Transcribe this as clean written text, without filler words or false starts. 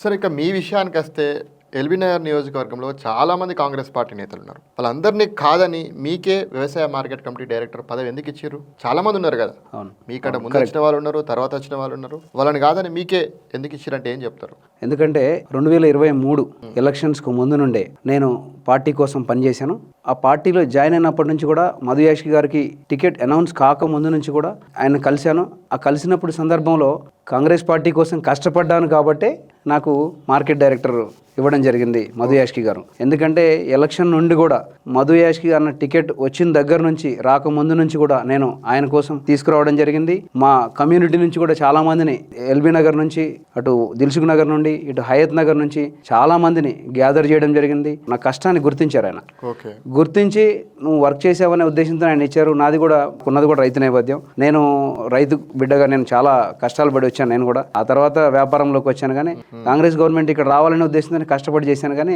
సరే, ఇక మీ విషయానికి వస్తే ఎల్బీనగర్ నియోజకవర్గంలో చాలామంది కాంగ్రెస్ పార్టీ నేతలు ఉన్నారు. వాళ్ళందరినీ కాదని మీకే వ్యవసాయ మార్కెట్ కమిటీ డైరెక్టర్ పదవి ఎందుకు ఇచ్చారు? చాలామంది ఉన్నారు కదా, అవును, మీకంటే ముందు వచ్చిన వాళ్ళు ఉన్నారు, తర్వాత వచ్చిన వాళ్ళు ఉన్నారు. వాళ్ళని కాదని మీకే ఎందుకు ఇచ్చారంటే ఏం చెప్తారు? ఎందుకంటే 2023 ఎలక్షన్స్కు ముందు నుండే నేను పార్టీ కోసం పనిచేశాను. ఆ పార్టీలో జాయిన్ అయినప్పటి నుంచి కూడా మధు యాష్కి గారికి టికెట్ అనౌన్స్ కాక ముందు నుంచి కూడా ఆయన కలిశాను. ఆ కలిసినప్పుడు సందర్భంలో కాంగ్రెస్ పార్టీ కోసం కష్టపడ్డాను కాబట్టే నాకు మార్కెట్ డైరెక్టర్ ఇవ్వడం జరిగింది మధు యాష్కి గారు. ఎందుకంటే ఎలక్షన్ నుండి కూడా మధు యాష్కి అన్న టికెట్ వచ్చిన దగ్గర నుంచి రాకముందు నుంచి కూడా నేను ఆయన కోసం తీసుకురావడం జరిగింది. మా కమ్యూనిటీ నుంచి కూడా చాలా మందిని, ఎల్బీ నగర్ నుంచి, అటు దిల్సుఖ్ నగర్ నుండి, ఇటు హయత్ నగర్ నుంచి చాలా మందిని గ్యాదర్ చేయడం జరిగింది. నా కష్టాన్ని గుర్తించారు ఆయన. గుర్తించి నువ్వు వర్క్ చేసావనే ఉద్దేశంతో ఆయన ఇచ్చారు. నాది కూడా ఉన్నది కూడా రైతు నేపథ్యం. నేను రైతు బిడ్డగా నేను చాలా కష్టాలు పడి వచ్చాను. నేను కూడా ఆ తర్వాత వ్యాపారంలోకి వచ్చాను. కానీ కాంగ్రెస్ గవర్నమెంట్ ఇక్కడ రావాలనే ఉద్దేశంతో కష్టపడి చేశాను. కానీ